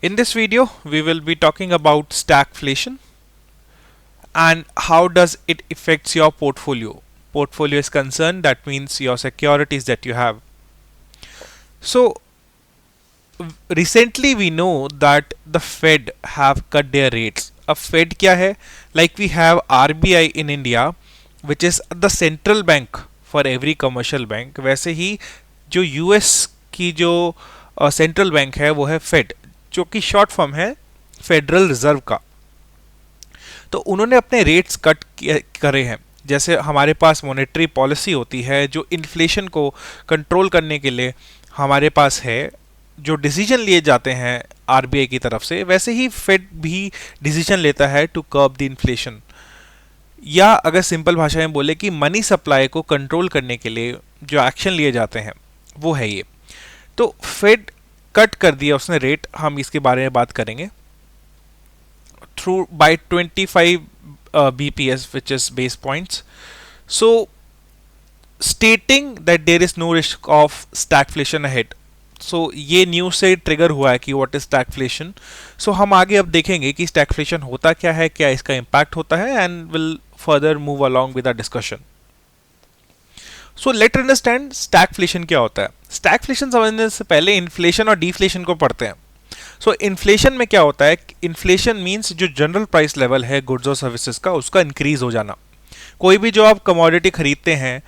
In this video, we will be talking about stagflation and how does it affects your portfolio. Portfolio is concerned, that means your securities that you have. So recently we know that the Fed have cut their rates. अब Fed क्या है? Like we have RBI in India, which is the central bank for every commercial bank. वैसे ही जो US की जो central bank है वो है फेड, जो कि शॉर्ट फॉर्म है फेडरल रिजर्व का। तो उन्होंने अपने रेट्स कट करे हैं। जैसे हमारे पास मॉनेटरी पॉलिसी होती है जो इन्फ्लेशन को कंट्रोल करने के लिए हमारे पास है, जो डिसीजन लिए जाते हैं आरबीआई की तरफ से, वैसे ही फेड भी डिसीजन लेता है टू कर्ब द इन्फ्लेशन। या अगर सिंपल भाषा में बोले कि मनी सप्लाई को कंट्रोल करने के लिए जो एक्शन लिए जाते हैं वो है ये। तो फेड कट कर दिया उसने रेट, हम इसके बारे में बात करेंगे through bye 25 bps which is base points, so stating that there is no risk of stagflation ahead. so ये न्यूज से ट्रिगर हुआ है कि व्हाट इज स्टैगफ्लेशन। सो हम आगे अब देखेंगे कि स्टैगफ्लेशन होता क्या है, क्या इसका इम्पैक्ट होता है, and will further move along with our discussion. So let understand stagflation क्या होता है। स्टैगफ्लेशन समझने से पहले इन्फ्लेशन और डिफ्लेशन को पढ़ते हैं। सो इन्फ्लेशन में क्या होता है, इन्फ्लेशन मीन्स जो जनरल प्राइस लेवल है गुड्स और सर्विसेज का, उसका इंक्रीज हो जाना। कोई भी जो आप कमोडिटी खरीदते हैं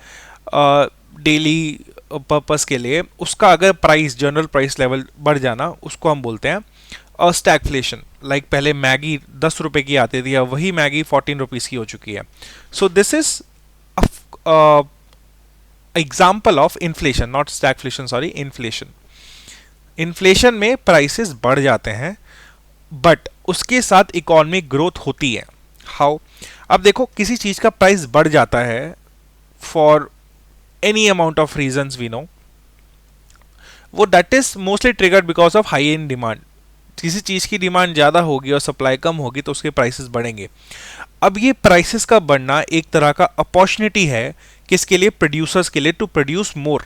डेली पर्पस के लिए, उसका अगर प्राइस जनरल प्राइस लेवल बढ़ जाना, उसको हम बोलते हैं स्टैगफ्लेशन। लाइक पहले मैगी 10 रुपए की आती थी, अब वही मैगी 14 रुपीज़ की हो चुकी है। So this is example of inflation, not stagflation, sorry, inflation. Inflation में प्राइसेस बढ़ जाते हैं बट उसके साथ इकोनॉमिक ग्रोथ होती है। हाउ? अब देखो, किसी चीज का प्राइस बढ़ जाता है for any amount of reasons we know, वो that is mostly triggered because of high end demand. किसी चीज की डिमांड ज्यादा होगी और सप्लाई कम होगी तो उसके प्राइसेस बढ़ेंगे। अब ये प्राइसेस का बढ़ना एक तरह का अपॉर्चुनिटी है किसके लिए? प्रोड्यूसर्स के लिए, टू प्रोड्यूस मोर।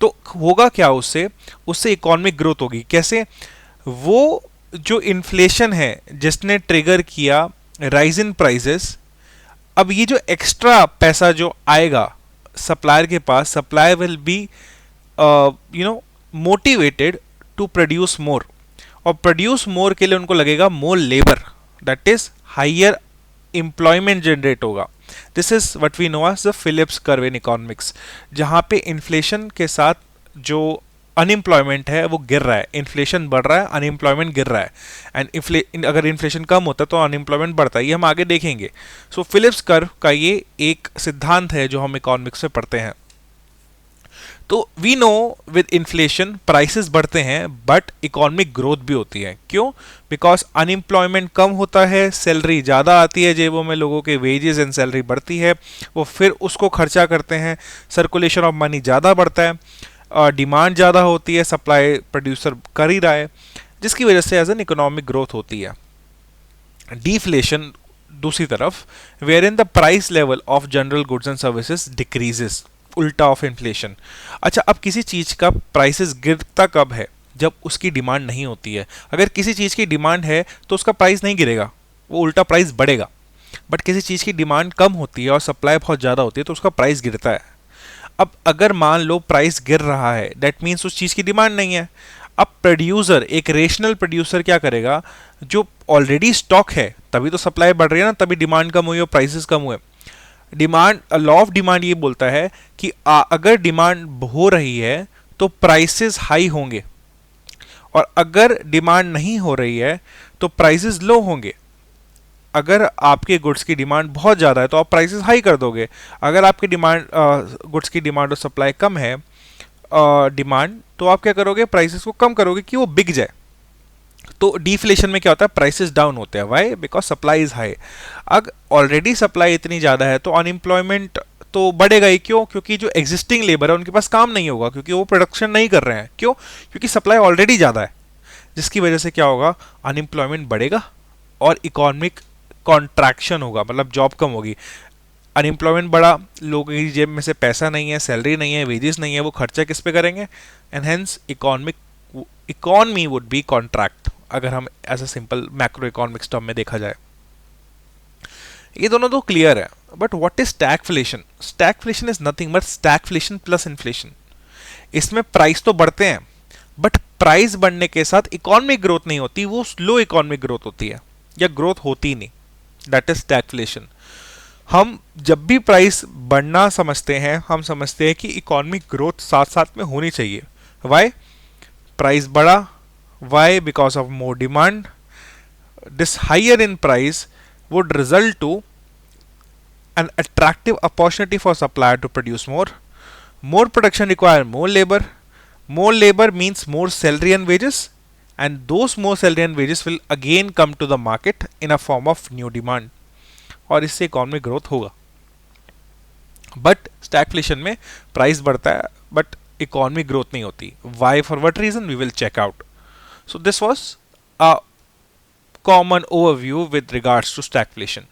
तो होगा क्या उससे? उससे इकोनॉमिक ग्रोथ होगी। कैसे? वो जो इन्फ्लेशन है जिसने ट्रिगर किया राइज इन प्राइसेस, अब ये जो एक्स्ट्रा पैसा जो आएगा सप्लायर के पास, supplier will be motivated to produce more, और प्रोड्यूस मोर के लिए उनको लगेगा more labour, that is higher employment generate होगा। This is what we know as the Phillips curve in economics, जहां पे इन्फ्लेशन के साथ जो अनएम्प्लॉयमेंट है वो गिर रहा है, इन्फ्लेशन बढ़ रहा है, अनएम्प्लॉयमेंट गिर रहा है। एंड अगर इन्फ्लेशन कम होता है तो अनएम्प्लॉयमेंट बढ़ता है, ये हम आगे देखेंगे। सो फिलिप्स कर्व का ये एक सिद्धांत है जो हम इकोनॉमिक्स में पढ़ते हैं। तो we know with inflation prices बढ़ते हैं बट इकोनॉमिक ग्रोथ भी होती है। क्यों? बिकॉज अनएम्प्लॉयमेंट कम होता है, सैलरी ज़्यादा आती है जेबों में, लोगों के वेजेस एंड सैलरी बढ़ती है, वो फिर उसको खर्चा करते हैं, सर्कुलेशन ऑफ मनी ज़्यादा बढ़ता है, डिमांड ज़्यादा होती है, सप्लाई प्रोड्यूसर कर ही रहा है, जिसकी वजह से एज एन इकोनॉमिक ग्रोथ होती है। डिफ्लेशन दूसरी तरफ, where in the price level of general goods and services decreases, उल्टा ऑफ इन्फ्लेशन। अच्छा, अब किसी चीज का प्राइसेस गिरता कब है? जब उसकी डिमांड नहीं होती है। अगर किसी चीज की डिमांड है तो उसका प्राइस नहीं गिरेगा, वो उल्टा प्राइस बढ़ेगा। बट किसी चीज की डिमांड कम होती है और सप्लाई बहुत ज्यादा होती है तो उसका प्राइस गिरता है। अब अगर मान लो प्राइस गिर रहा है, दैट मीन्स उस चीज की डिमांड नहीं है। अब प्रोड्यूसर, एक रेशनल प्रोड्यूसर क्या करेगा? जो ऑलरेडी स्टॉक है, तभी तो सप्लाई बढ़ रही है ना, तभी डिमांड कम हुई और प्राइसेस कम हुए। डिमांड, लॉ ऑफ डिमांड ये बोलता है कि अगर डिमांड हो रही है तो प्राइसेस हाई होंगे, और अगर डिमांड नहीं हो रही है तो प्राइसेस लो होंगे। अगर आपके गुड्स की डिमांड बहुत ज़्यादा है तो आप प्राइसेस हाई कर दोगे। अगर आपकी डिमांड गुड्स की डिमांड और सप्लाई कम है, डिमांड, तो आप क्या करोगे? प्राइसेस को कम करोगे कि वो बिक जाए। तो डिफ्लेशन में क्या होता है? प्राइसेस डाउन होते हैं। Why? Because supply is high. अगर ऑलरेडी सप्लाई इतनी ज़्यादा है तो अनएम्प्लॉयमेंट तो बढ़ेगा ही। क्यों? क्योंकि जो एग्जिस्टिंग लेबर है उनके पास काम नहीं होगा, क्योंकि वो प्रोडक्शन नहीं कर रहे हैं। क्यों? क्योंकि सप्लाई ऑलरेडी ज़्यादा है, जिसकी वजह से क्या होगा? अनएम्प्लॉयमेंट बढ़ेगा और इकोनॉमिक कॉन्ट्रैक्शन होगा, मतलब जॉब कम होगी। अनएम्प्लॉयमेंट बढ़ा, लोगों की जेब में से पैसा नहीं है, सैलरी नहीं है, वेजेस नहीं है, वो खर्चा किस पे करेंगे? And hence economy would be contract, अगर हम as a simple macro economics term में देखा जाए। ये दोनों तो क्लियर है, but what is stagflation? Stagflation is nothing but stagflation plus inflation. इसमें प्राइस तो बढ़ते हैं, बट प्राइस बढ़ने के साथ इकोनॉमिक ग्रोथ नहीं होती, वो स्लो इकोनॉमिक ग्रोथ होती है, या ग्रोथ होती ही नहीं। That is stagflation. हम जब भी प्राइस बढ़ना समझते हैं, हम समझते हैं कि इकोनॉमिक ग्रोथ साथ साथ में होनी चाहिए। वाई? प्राइस बढ़ा, why? Because of more demand. This higher in price would result to an attractive opportunity for supplier to produce more. More production require more labor. More labor means more salary and wages, and those more salary and wages will again come to the market in a form of new demand. और इससे economic growth होगा। But stagflation में price बढ़ता है but economic growth नहीं होती। Why? For what reason? We will check out. So this was a common overview with regards to stagflation.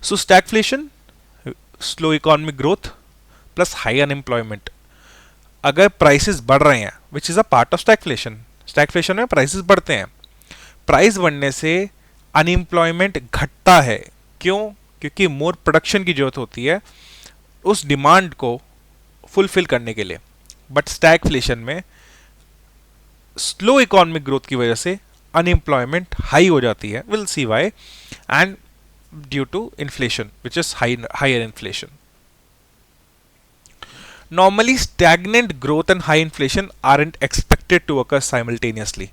So stagflation, slow economic growth plus high unemployment. अगर prices बढ़ रहे हैं, which is a part of stagflation, stagflation में prices बढ़ते हैं, price बढ़ने से unemployment घटता है। क्यों? क्योंकि मोर प्रोडक्शन की जरूरत होती है उस डिमांड को फुलफिल करने के लिए। बट स्टैगफ्लेशन में स्लो इकोनॉमिक ग्रोथ की वजह से अनएम्प्लॉयमेंट हाई हो जाती है। Will see why. And due to inflation which is higher inflation. Normally stagnant growth and high inflation aren't expected to occur simultaneously,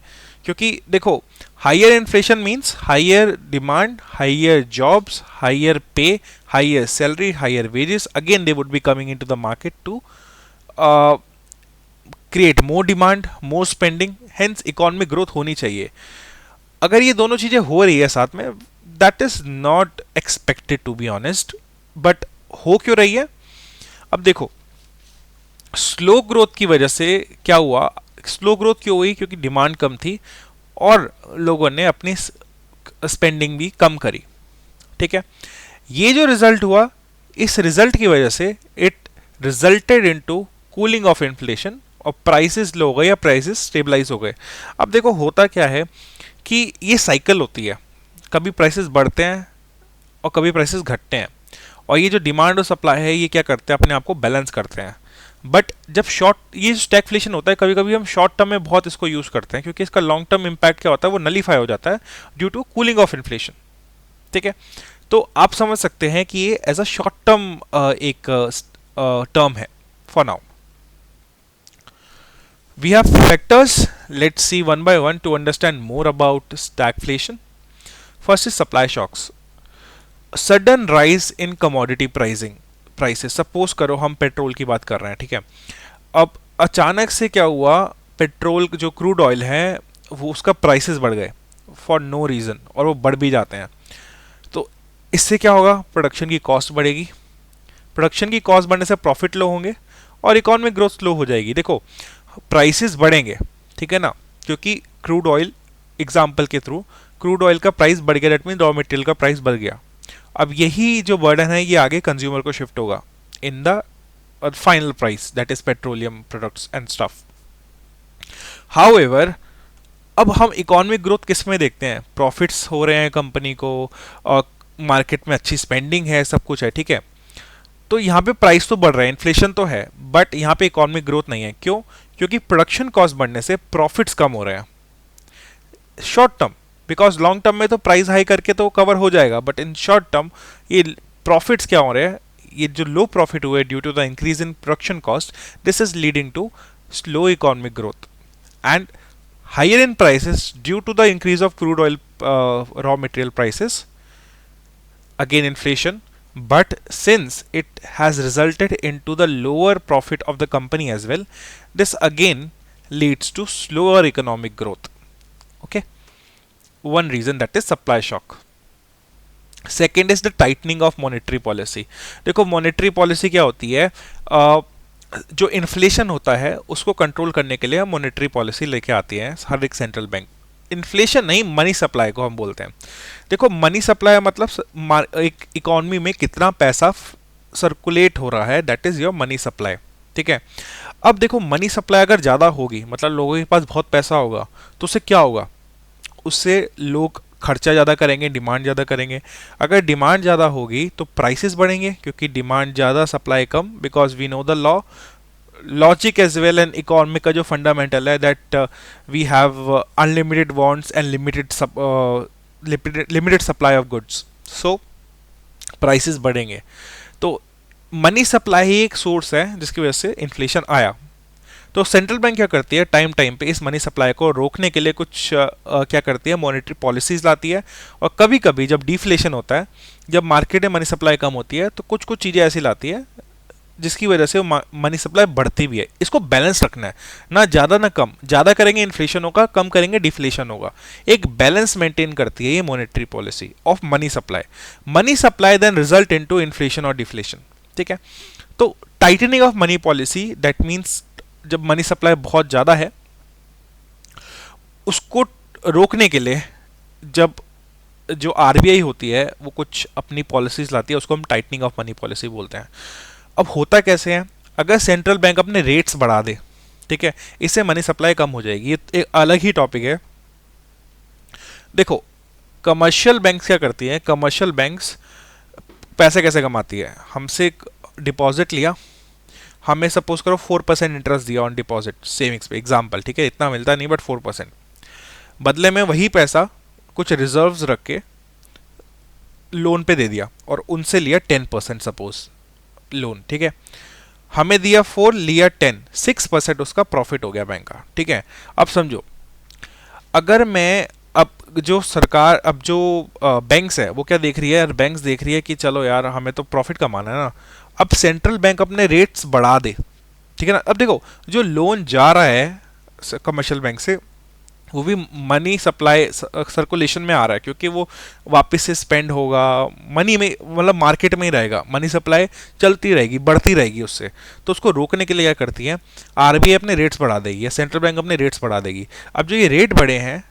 क्योंकि देखो higher inflation means higher demand, higher jobs, higher pay, higher salary, higher wages, again they would be coming in to the market to create more demand, more spending, hence economic growth होनी चाहिए। अगर ये दोनों चीजें हो रही है साथ में, that is not expected to be honest, but हो क्यों रही है? अब देखो स्लो ग्रोथ की वजह से क्या हुआ? स्लो ग्रोथ क्यों हुई? क्योंकि डिमांड कम थी और लोगों ने अपनी स्पेंडिंग भी कम करी। ठीक है, ये जो रिजल्ट हुआ, इस रिजल्ट की वजह से it resulted into cooling of inflation और प्राइसेस लो हो गए या प्राइसेस स्टेबलाइज हो गए। अब देखो होता क्या है कि ये साइकिल होती है, कभी प्राइसेस बढ़ते हैं और कभी प्राइसेस घटते हैं, और ये जो डिमांड और सप्लाई है ये क्या करते हैं? अपने आप को बैलेंस करते हैं। बट जब ये स्टैगफ्लेशन होता है, कभी कभी हम शॉर्ट टर्म में बहुत इसको यूज करते हैं, क्योंकि इसका लॉन्ग टर्म इंपैक्ट क्या होता है? वो नलीफाई हो जाता है due to cooling of inflation. ठीक है, तो आप समझ सकते हैं कि ये एज अ शॉर्ट टर्म एक टर्म है for now. We have factors. Let's see one by one to understand more about stagflation. First is supply shocks. Sudden rise in commodity prices. Suppose करो हम पेट्रोल की बात कर रहे हैं, ठीक है। अब अचानक से क्या हुआ? पेट्रोल जो क्रूड ऑयल है वो उसका प्राइसेस बढ़ गए फॉर नो रीज़न, और वो बढ़ भी जाते हैं। तो इससे क्या होगा? प्रोडक्शन की कॉस्ट बढ़ेगी। प्रोडक्शन की कॉस्ट बढ़ने से प्रॉफिट लो होंगे और इकोनॉमिक ग्रोथ स्लो हो जाएगी। देखो प्राइसेस बढ़ेंगे, ठीक है ना, क्योंकि क्रूड ऑयल एग्जांपल के थ्रू क्रूड ऑयल का प्राइस बढ़ गया, दैट मीन रॉ मटेरियल का प्राइस बढ़ गया। अब यही जो बर्डन है ये आगे कंज्यूमर को शिफ्ट होगा in the final price, that is petroleum products and stuff. However अब हम इकोनॉमिक ग्रोथ किस में देखते हैं? प्रॉफिट्स हो रहे हैं कंपनी को, और मार्केट में अच्छी स्पेंडिंग है, सब कुछ है, ठीक है। तो यहाँ पे प्राइस तो बढ़ रहा है, इन्फ्लेशन तो है, बट यहाँ पे इकोनॉमिक ग्रोथ नहीं है। क्यों? क्योंकि प्रोडक्शन कॉस्ट बढ़ने से प्रॉफिट्स कम हो रहे हैं short term, because long term में तो प्राइस हाई करके तो कवर हो जाएगा, बट इन शॉर्ट टर्म ये प्रॉफिट्स क्या हो रहे हैं? ये जो लो प्रॉफिट हुए due to the increase in production cost, this is leading to slow economic growth and higher in prices due to the increase of crude oil raw material prices, again inflation, but since it has resulted into the lower profit of the company as well, this again leads to slower economic growth. Okay, one reason, that is supply shock. Second is the tightening of monetary policy. देखो monetary policy क्या होती है? जो inflation होता है उसको control करने के लिए हम मॉनेटरी पॉलिसी लेके आती है हर एक सेंट्रल बैंक। इन्फ्लेशन नहीं, मनी सप्लाई को हम बोलते हैं। देखो मनी सप्लाई मतलब एक इकोनॉमी में कितना पैसा सर्कुलेट हो रहा है, that is your money supply. ठीक है, अब देखो मनी सप्लाई अगर ज़्यादा होगी, मतलब लोगों के पास बहुत पैसा होगा, तो उससे क्या होगा? उससे लोग खर्चा ज़्यादा करेंगे, डिमांड ज़्यादा करेंगे। अगर डिमांड ज़्यादा होगी तो प्राइसेस बढ़ेंगे, क्योंकि डिमांड ज़्यादा सप्लाई कम, because we know the law, logic as well and economy का जो फंडामेंटल है that we have unlimited wants and limited supply of goods, so prices बढ़ेंगे। तो मनी सप्लाई ही एक सोर्स है जिसकी वजह से इन्फ्लेशन आया। तो सेंट्रल बैंक क्या करती है, टाइम टाइम पे इस मनी सप्लाई को रोकने के लिए कुछ क्या करती है, मॉनेटरी पॉलिसीज लाती है। और कभी कभी जब डिफ्लेशन होता है, जब मार्केट में मनी सप्लाई कम होती है, तो कुछ कुछ चीज़ें ऐसी लाती है जिसकी वजह से मनी सप्लाई बढ़ती भी है। इसको बैलेंस रखना है, ना ज़्यादा ना कम। ज़्यादा करेंगे इन्फ्लेशन होगा, कम करेंगे डिफ्लेशन होगा। एक बैलेंस मेंटेन करती है ये monetary policy of money supply. Money supply then result into inflation और डिफ्लेशन, ठीक है। तो tightening of money policy that means जब मनी सप्लाई बहुत ज़्यादा है, उसको रोकने के लिए जब जो आरबीआई होती है वो कुछ अपनी पॉलिसीज लाती है, उसको हम टाइटनिंग ऑफ मनी पॉलिसी बोलते हैं। अब होता कैसे है, अगर सेंट्रल बैंक अपने रेट्स बढ़ा दे, ठीक है, इससे मनी सप्लाई कम हो जाएगी। ये एक अलग ही टॉपिक है। देखो, कमर्शियल बैंक्स क्या करती हैं, कमर्शियल बैंक्स पैसे कैसे कमाती है, हमसे डिपॉजिट लिया, हमें सपोज करो 4% इंटरेस्ट दिया ऑन डिपॉजिट सेविंग्स पे, एग्जाम्पल, ठीक है, इतना मिलता नहीं बट 4%। बदले में वही पैसा कुछ रिजर्व्स रख के लोन पे दे दिया और उनसे लिया 10% सपोज लोन, ठीक है। हमें दिया 4, लिया 10, 6% उसका प्रॉफिट हो गया बैंक का, ठीक है। अब समझो, अगर मैं अब जो सरकार, अब जो बैंक्स है वो क्या देख रही है यार, बैंक्स देख रही है कि चलो यार हमें तो प्रॉफिट कमाना है ना। अब सेंट्रल बैंक अपने रेट्स बढ़ा दे, ठीक है ना। अब देखो, जो लोन जा रहा है कमर्शियल बैंक से, वो भी मनी सप्लाई सर्कुलेशन में आ रहा है, क्योंकि वो वापस से स्पेंड होगा मनी में, मतलब मार्केट में ही रहेगा, मनी सप्लाई चलती रहेगी, बढ़ती रहेगी उससे। तो उसको रोकने के लिए क्या करती है, आरबीआई अपने रेट्स बढ़ा देगी या सेंट्रल बैंक अपने रेट्स बढ़ा देगी। अब जो ये रेट बढ़े हैं,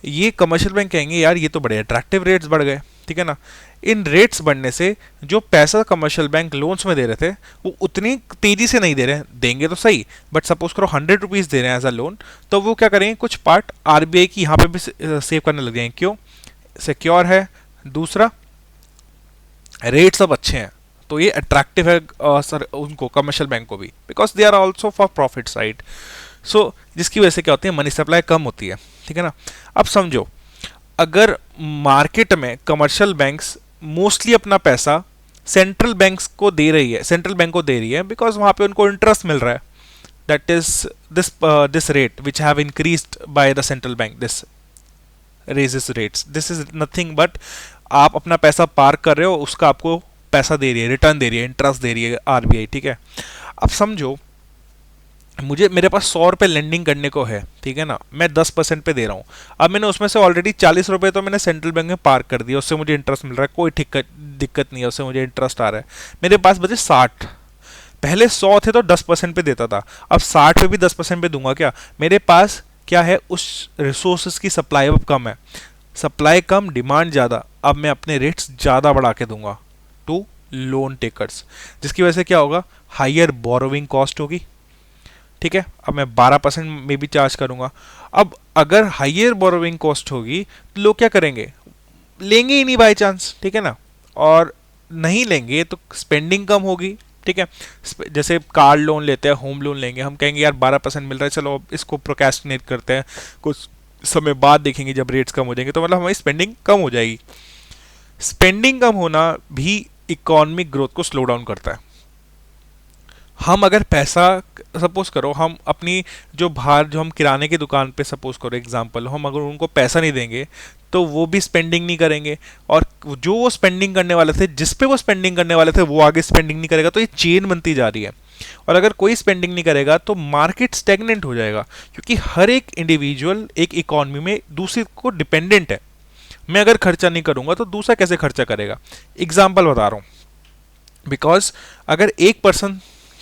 ये कमर्शियल बैंक कहेंगे यार ये तो बड़े अट्रैक्टिव रेट्स बढ़ गए, ठीक है ना। इन रेट्स बढ़ने से जो पैसा कमर्शियल बैंक लोन्स में दे रहे थे वो उतनी तेजी से नहीं दे रहे हैं, देंगे तो सही, बट सपोज करो 100 रुपीज़ दे रहे हैं एज अ लोन, तो वो क्या करेंगे, कुछ पार्ट आरबीआई की यहाँ पे भी सेव करने लग जाएंगे। क्यों, सिक्योर है, दूसरा रेट्स अब अच्छे हैं, तो ये अट्रैक्टिव है सर उनको, कमर्शियल बैंक को भी, because they are also for profit side. So जिसकी वजह से क्या होती है, मनी सप्लाई कम होती है, ठीक है ना। अब समझो, अगर मार्केट में कमर्शियल बैंक्स मोस्टली अपना पैसा सेंट्रल बैंक्स को दे रही है, सेंट्रल बैंक को दे रही है, बिकॉज वहां पे उनको इंटरेस्ट मिल रहा है, that is this rate which have increased by the central bank, this raises rates, this is nothing but आप अपना पैसा पार्क कर रहे हो, उसका आपको पैसा दे रही है, रिटर्न दे रही है, इंटरेस्ट दे रही है आरबीआई, ठीक है। अब समझो, मेरे पास 100 रुपये लेंडिंग करने को है, ठीक है ना, मैं 10% पे दे रहा हूँ। अब मैंने उसमें से ऑलरेडी 40 रुपये तो मैंने सेंट्रल बैंक में पार्क कर दिया, उससे मुझे इंटरेस्ट मिल रहा है, कोई दिक्कत नहीं है, उससे मुझे इंटरेस्ट आ रहा है। मेरे पास बचे 60, पहले 100 थे तो 10% पे देता था, अब 60 पे भी 10% पे दूंगा क्या। मेरे पास क्या है, उस रिसोर्सेज की सप्लाई अब कम है, सप्लाई कम, डिमांड ज़्यादा, अब मैं अपने रेट्स ज़्यादा बढ़ा के दूंगा टू लोन टेकर्स, जिसकी वजह से क्या होगा, हायर बोरोविंग कॉस्ट होगी, ठीक है। अब मैं 12% में भी चार्ज करूंगा। अब अगर हायर बोरोविंग कॉस्ट होगी तो लोग क्या करेंगे, लेंगे ही नहीं बाय चांस, ठीक है ना। और नहीं लेंगे तो स्पेंडिंग कम होगी, ठीक है। जैसे कार लोन लेते हैं, होम लोन लेंगे, हम कहेंगे यार 12% मिल रहा है, चलो अब इसको प्रोक्रेस्टिनेट करते हैं, कुछ समय बाद देखेंगे जब रेट्स कम हो जाएंगे, तो मतलब हमारी स्पेंडिंग कम हो जाएगी। स्पेंडिंग कम होना भी इकोनॉमिक ग्रोथ को स्लो डाउन करता है। हम अगर पैसा, सपोज करो हम अपनी जो बाहर जो हम किराने की दुकान पे सपोज करो एग्जांपल, हम अगर उनको पैसा नहीं देंगे तो वो भी स्पेंडिंग नहीं करेंगे, और जो वो स्पेंडिंग करने वाले थे, जिस पे वो स्पेंडिंग करने वाले थे, वो आगे स्पेंडिंग नहीं करेगा, तो ये चेन बनती जा रही है। और अगर कोई स्पेंडिंग नहीं करेगा तो मार्केट स्टेगनेंट हो जाएगा, क्योंकि हर एक इंडिविजुअल एक इकोनॉमी में दूसरे को डिपेंडेंट है। मैं अगर खर्चा नहीं करूंगा तो दूसरा कैसे खर्चा करेगा। एग्जाम्पल बता रहा हूँ, बिकॉज अगर एक पर्सन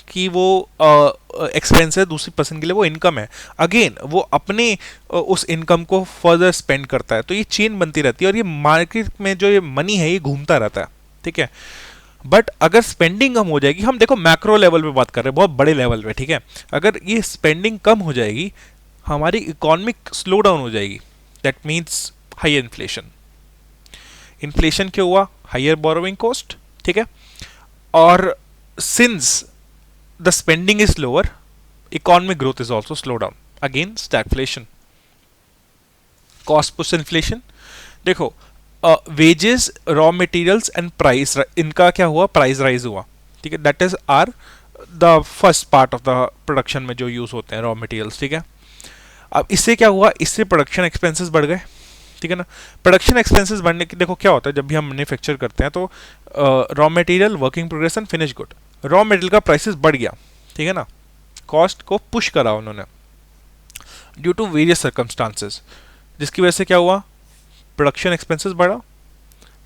कि वो एक्सपेंस है, दूसरी पर्सन के लिए वो इनकम है, अगेन वो अपने उस इनकम को फर्दर स्पेंड करता है, तो ये चेन बनती रहती है और ये मार्केट में जो ये मनी है ये घूमता रहता है, ठीक है। बट अगर स्पेंडिंग कम हो जाएगी, हम देखो मैक्रो लेवल पे बात कर रहे हैं, बहुत बड़े लेवल पे, ठीक है, अगर ये स्पेंडिंग कम हो जाएगी, हमारी इकोनॉमिक स्लो डाउन हो जाएगी, that means high inflation. Inflation क्यों हुआ? हायर बोरोइंग कॉस्ट, ठीक है। और since the spending is lower, economic growth is also slow down, again stagflation. Cost push inflation, देखो wages, raw materials and price, इनका क्या हुआ? प्राइस राइज हुआ, ठीक है। That is are the first part of the production में जो use होते हैं रॉ मटेरियल्स, ठीक है। अब इससे क्या हुआ? इससे प्रोडक्शन एक्सपेंसेस बढ़ गए, ठीक है ना। प्रोडक्शन एक्सपेंसेस बढ़ने की, देखो क्या होता है जब भी हम मैन्युफैक्चर करते हैं तो raw material, working progress and finish good, raw material का प्राइसेस बढ़ गया, ठीक है ना। कॉस्ट को पुश करा उन्होंने ड्यू टू वेरियस सर्कमस्टांसेस, जिसकी वजह से क्या हुआ? प्रोडक्शन एक्सपेंसेस बढ़ा।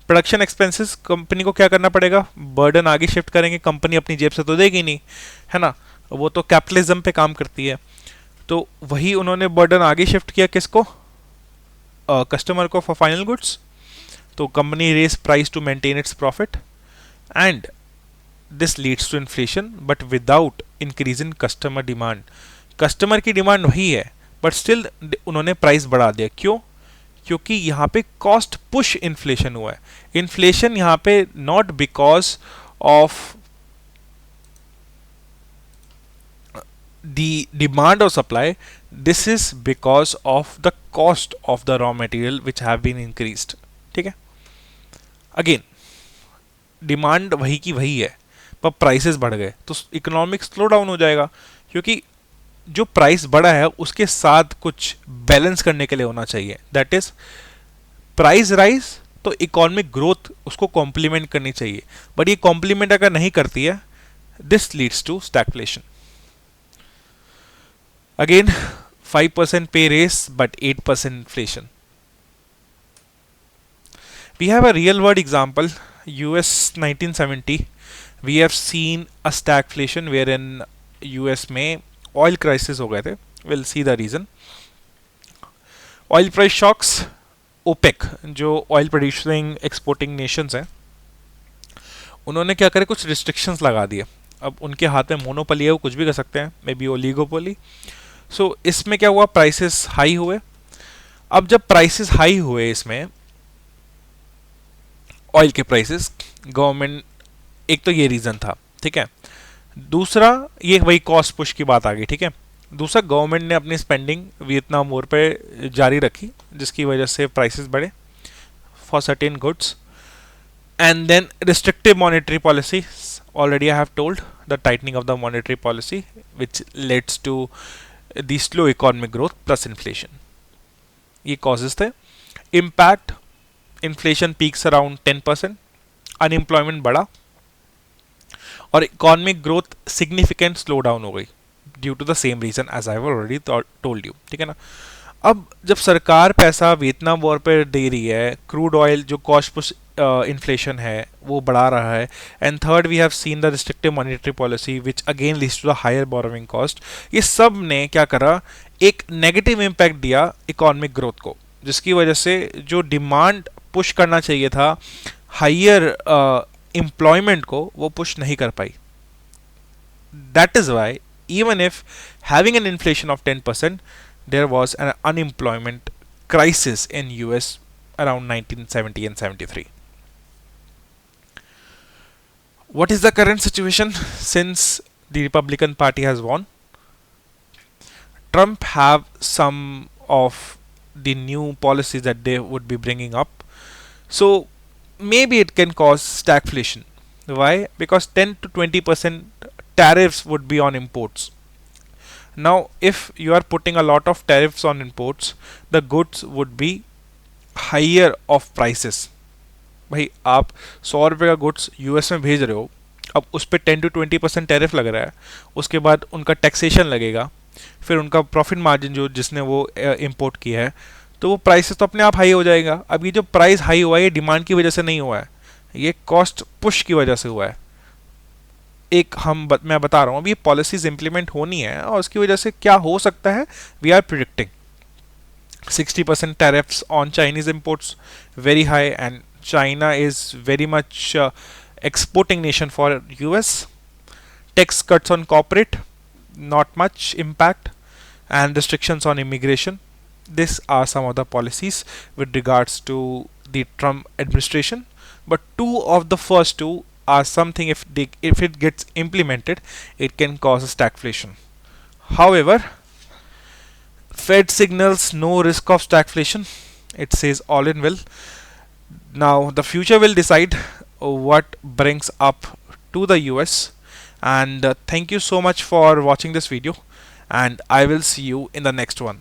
प्रोडक्शन एक्सपेंसेस कंपनी को क्या करना पड़ेगा? बर्डन आगे शिफ्ट करेंगे, कंपनी अपनी जेब से तो देगी नहीं, है ना, वो तो कैपिटलिज्म पे काम करती है। तो वही उन्होंने बर्डन आगे शिफ्ट किया किसको? कस्टमर को फॉर फाइनल गुड्स। तो company raise price to maintain its profit and this leads to inflation but without increase in customer demand. Customer की डिमांड वही है बट स्टिल उन्होंने प्राइस बढ़ा दिया। क्यों? क्योंकि यहाँ पे कॉस्ट पुश इन्फ्लेशन हुआ है। इन्फ्लेशन यहाँ पे not because of the demand or supply, this is because of the cost of the raw material which have been increased, ठीक है। अगेन डिमांड वही की वही है पर प्राइसेस बढ़ गए तो इकोनॉमिक स्लो डाउन हो जाएगा, क्योंकि जो प्राइस बढ़ा है उसके साथ कुछ बैलेंस करने के लिए होना चाहिए। दैट इज प्राइस राइज तो इकोनॉमिक ग्रोथ उसको कॉम्प्लीमेंट करनी चाहिए, बट ये कॉम्प्लीमेंट अगर नहीं करती है, this leads to stagflation. Again, 5% pay raise but 8% inflation. We have a real world example, US 1970. We have seen a stagflation wherein US में oil crisis हो गए थे. We'll see the reason. Oil price shocks, OPEC जो oil producing exporting nations हैं, उन्होंने क्या करे? कुछ restrictions लगा दिए। अब उनके हाथ में मोनोपोली है, वो कुछ भी कर सकते हैं, मे बी ओलिगोपोली। सो इसमें क्या हुआ? प्राइसेस हाई हुए। अब जब प्राइसेस हाई हुए इसमें ऑयल के प्राइसेस, गवर्नमेंट, एक तो ये रीजन था, ठीक है। दूसरा ये वही कॉस्ट पुश की बात आ गई, ठीक है। दूसरा गवर्नमेंट ने अपनी स्पेंडिंग वियतनाम वॉर पे जारी रखी, जिसकी वजह से प्राइसेस बढ़े for certain goods. And then restrictive monetary policy, already I have told the tightening of the monetary policy which leads to the slow economic growth plus inflation. ये causes थे। impact, inflation peaks around 10%, unemployment बढ़ा और economic growth significant slowdown हो गई due to the same reason as I have already told you, ठीक है ना। अब जब सरकार पैसा वियतनाम वॉर पे दे रही है, क्रूड ऑयल जो कॉस्ट पुश इन्फ्लेशन है वो बढ़ा रहा है, and third we have seen the restrictive monetary policy which again leads to the higher borrowing cost, ये सब ने क्या करा? एक नेगेटिव इम्पैक्ट दिया इकोनॉमिक ग्रोथ को, जिसकी वजह से जो डिमांड पुश करना चाहिए था हायर एम्प्लॉयमेंट को, वो पुश नहीं कर पाई। That is why even if having an inflation of 10%, there was an unemployment crisis in US around 1970 and 73. What is the current situation since the Republican Party has won? Trump have some of the new policies that they would be bringing up. So maybe it can cause stagflation. Why? Because 10 to 20% tariffs would be on imports. Now, if you are putting a lot of tariffs on imports, the goods would be higher of prices. भाई आप 100 रुपये का goods US में भेज रहे हो, अब उस पर 10 to 20% टैरिफ लग रहा है, उसके बाद उनका टैक्सेशन लगेगा, फिर उनका प्रॉफिट मार्जिन जो जिसने वो इंपोर्ट किया है, तो वो प्राइसेस तो अपने आप हाई हो जाएगा। अब ये जो प्राइस हाई हुआ है ये डिमांड की वजह से नहीं हुआ है, ये कॉस्ट पुश की वजह से हुआ है। मैं बता रहा हूँ अभी ये पॉलिसीज इंप्लीमेंट होनी है और उसकी वजह से क्या हो सकता है, we are predicting 60% tariffs on Chinese imports, very high, and China is very much exporting nation for US. Tax cuts on corporate, not much impact, and restrictions on immigration. These are some of the policies with regards to the Trump administration, but two of the first two are something, if it gets implemented, it can cause a stagflation. However, Fed signals no risk of stagflation. It says all in well. Now the future will decide what brings up to the US. And thank you so much for watching this video, and I will see you in the next one.